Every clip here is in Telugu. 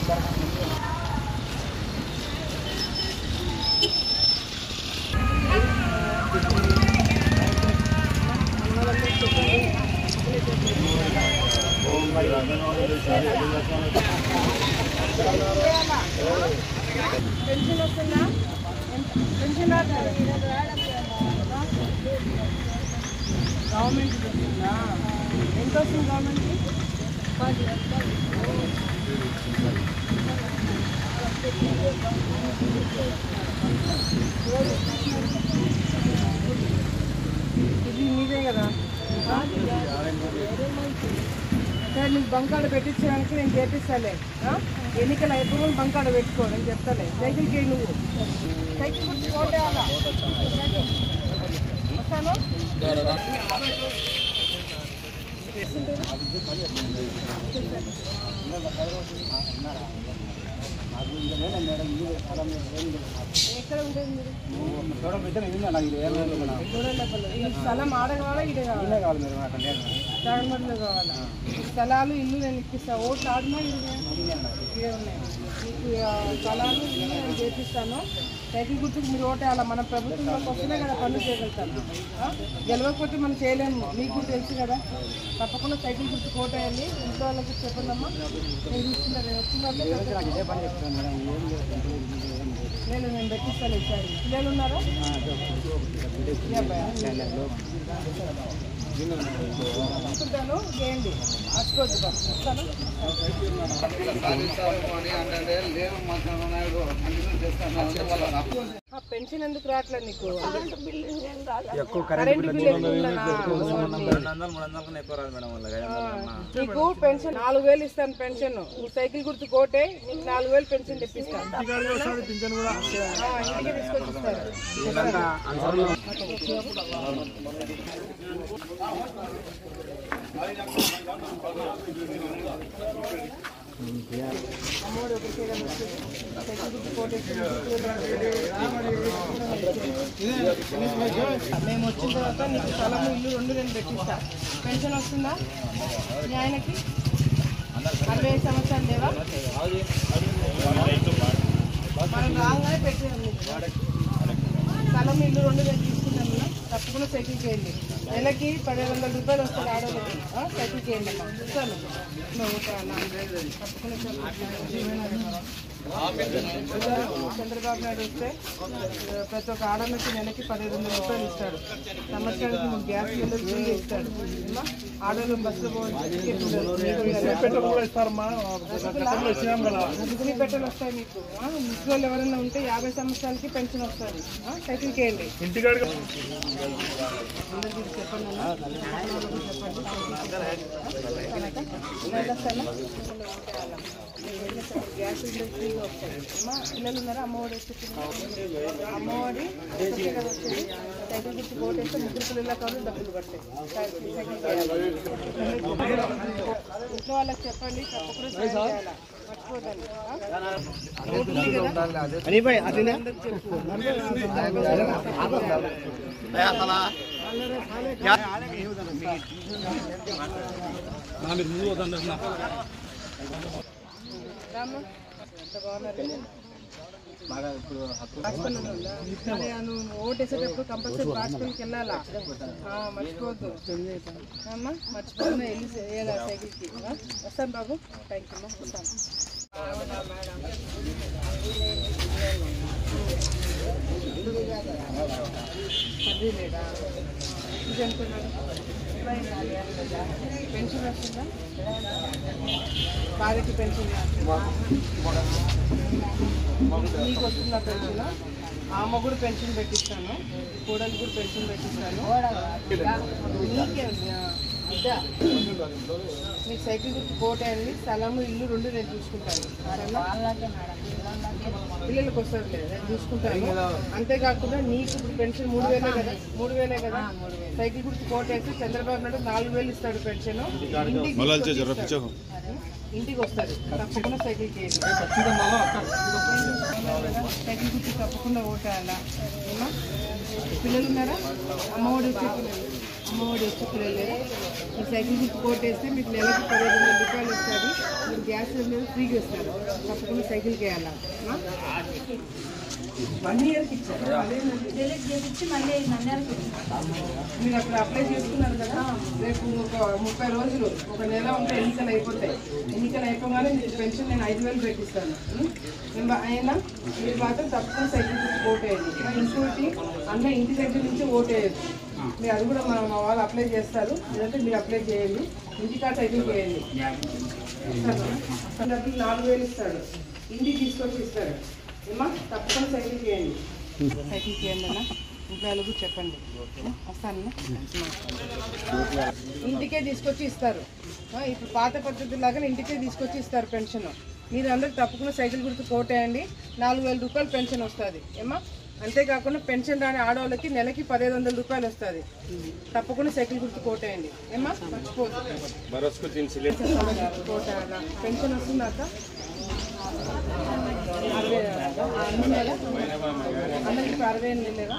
పెన్షన్ వస్తుందా? పెన్షన్ గవర్నమెంట్ వస్తుందా? ఎంత వస్తుంది గవర్నమెంట్కి? ఇది మీదే కదా? సరే నీకు బంకాడ పెట్టించడానికి నేను చేపిస్తాలే. ఎన్నికలు అయిపోయి బంకాడ పెట్టుకో, నేను చెప్తాలే. సైకిల్కి నువ్వు సైకిల్ గుర్తు కోటేయాలా? వస్తాను. ఎక్కడ ఉంటుంది మీరు? స్థలం ఆడగావాలా ఇదే కావాలా? తాగమడిలో కావాలా? స్థలాలు ఇల్లు నేను ఇప్పిస్తాను. ఓట్లు ఆడినా ఇదే ఉన్నాయి. మీకు స్థలాలు ఇల్లు నేను చేపిస్తాను. సైకిల్ గుర్తుకు మీరు ఓటేయాలా? మన ప్రభుత్వంలోకి వస్తేనే కదా పనులు చేయగలుగుతాను. గెలవకపోతే మనం చేయలేము, మీకు కూడా తెలుసు కదా. తప్పకుండా సైకిల్ గుర్తుకు ఓటేయాలి. ఇంట్లో వాళ్ళకి చెప్పండమ్మా. నేను చూస్తున్నారు నేను పెట్టిస్తాను. ఇచ్చారు పిల్లలు ఉన్నారా? చూసుకుంటాను, చేయండి. అచ్చుకోవద్దు వస్తాను. పెన్షన్ ఎందుకు రావట్లేదు నీకు? కరెంట్ బిల్ నీకు పెన్షన్ 4000 ఇస్తాను. పెన్షన్ నీ సైకిల్ గుర్తు కోటే నీకు 4000 పెన్షన్ తెప్పిస్తాను. ఇంటికి తీసుకొచ్చి ఇస్తారు. మేము వచ్చిన తర్వాత నీకు స్థలము ఇల్లు 2 నేను పెట్టిస్తా. పెన్షన్ వస్తుందా మీ ఆయనకి? 65 సంవత్సరాలు లేవా? మనం రాగానే పెట్టాము. స్థలం ఇల్లు 2 నేను తీసుకున్నాం. తప్పకుండా సైకిల్ చేయండి. నెలకి 1500 రూపాయలు వస్తుంది ఆడవాళ్ళకి. సైకిల్ చేయండి అమ్మా. చూస్తాను తప్పకుండా. చంద్రబాబు నాయుడు వస్తే ప్రతి ఒక్క ఆడవాళ్ళకి నెలకి 1500 రూపాయలు ఇస్తాడు. సంవత్సరానికి మీకు గ్యాస్ సిలిండర్ ఫ్రీగా ఇస్తాడు. ఆడవాళ్ళు బస్సులో పోవాలి. పెట్టెలు వస్తాయి మీకు. ముసలి ఎవరైనా ఉంటే 50 సంవత్సరాలకి పెన్షన్ వస్తుంది. సైకిల్ చేయండి. చెప్పండి గ్యాస్ సిలిండర్ ఫ్రీగా వస్తాయి. పిల్లలు ఉన్నారా? అమ్మఒడి అమ్మఒడి కదా వస్తుంది. సైకిల్ గుర్తు కోటేస్తే 3 పిల్లల కాదు డబ్బులు పడతాయి. ఇంట్లో వాళ్ళకి చెప్పండి. తప్పకుండా చేయాలా? మర్చిపోదండి. ఓటేసేటప్పుడు కంపల్సరీ రాష్ట్రానికి వెళ్ళాలా? మర్చిపోవద్దు అమ్మా. మర్చిపోకుండా వెళ్ళి వేయాలా సైకిల్కి. వస్తాను బాబు. థ్యాంక్ యూ అమ్మా. వస్తాను. అది లేదా ఇది అనుకున్నాను. పెన్షన్ వస్తుందా? భార్యకి పెన్షన్ నీకు వస్తుందా పెన్షన్? ఆమె కూడా పెన్షన్ పెట్టిస్తాను. కోడలు కూడా పెన్షన్ పెట్టిస్తాను. నీకే అద్దా మీకు సైకిల్ గుర్తు కోటేయండి. స్థలము ఇల్లు 2 నేను చూసుకుంటాను. పిల్లలకు వస్తుంది లేదు నేను చూసుకుంటాను. అంతేకాకుండా నీకు ఇప్పుడు పెన్షన్ 3000 కదా? 3000 కదా? సైకిల్ గుర్తు కోటేసి చంద్రబాబు నాయుడు 4000 ఇస్తాడు పెన్షన్. ఇంటికి వస్తుంది. తప్పకుండా సైకిల్ చేయండి. సైకిల్ గుర్తు తప్పకుండా ఓటేయాలా? పిల్లలు ఉన్నారా? అమ్మఒడి వచ్చే పిల్లలు. అమ్మఒడి వచ్చే పిల్లలే. ఈ సైకిల్ గుర్తు కోటేస్తే మీకు నెలకి 1500 రూపాయలు వస్తుంది. మీరు గ్యాస్ సిలిండర్ ఫ్రీగా ఇస్తారు, తప్పకుండా సైకిల్కి వేయాలా. 1 ఇయర్కి ఇచ్చారు, మీరు అక్కడ అప్లై చేసుకున్నారు కదా. రేపు ఒక 30 రోజులు, ఒక నెల ఉంటే ఎన్నికలు అయిపోతాయి. ఎన్నికలు అయిపోగానే మీకు పెన్షన్ నేను 5,000 పెట్టిస్తాను. అయినా మీరు మాత్రం తప్పకుండా సైకిల్ గుర్తు ఓటేయండి. ఇంకోటి అన్న ఇంటి దగ్గర నుంచి ఓటేయదు, మీరు అది కూడా మా వాళ్ళు అప్లై చేస్తారు. లేదంటే మీరు అప్లై చేయండి, ఇంటికా సైకిల్ చేయండి. డబ్బులు 4,000 ఇస్తాడు, ఇంటికి తీసుకొచ్చి ఇస్తాడు. ఏమా తప్పకుండా సైకిల్ చేయండి, సైకిల్ చేయండి అన్న. ఇంట్లో వాళ్ళకు చెప్పండి, వస్తానన్నా. ఇంటికే తీసుకొచ్చి ఇస్తారు. ఇప్పుడు పాత పద్ధతిలాగా ఇంటికే తీసుకొచ్చి ఇస్తారు పెన్షన్. మీరు అందరూ తప్పకుండా సైకిల్ గుర్తు కోటేయండి, 4,000 రూపాయలు పెన్షన్ వస్తుంది. ఏమా అంతేకాకుండా పెన్షన్ రాని ఆడవాళ్ళకి నెలకి 1,500 రూపాయలు వస్తుంది. తప్పకుండా సైకిల్ గుర్తు కోటేయండి. ఏమా మర్చిపోతుంది కోటాయాల పెన్షన్ వస్తుందాక 60 నెల అందరికి 68 లేదా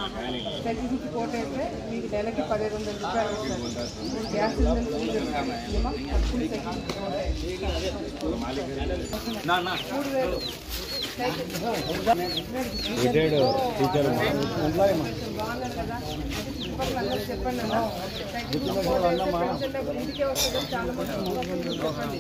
సైకిల్ గుర్తు కోటైతే మీకు నెలకి 1,500 రూపాయలు వస్తుంది. గ్యాస్ సిలిండర్ ఏమో చెప్పండి అన్న. ఇంటికే వస్తుంది, చాలా మంది చెప్పండి.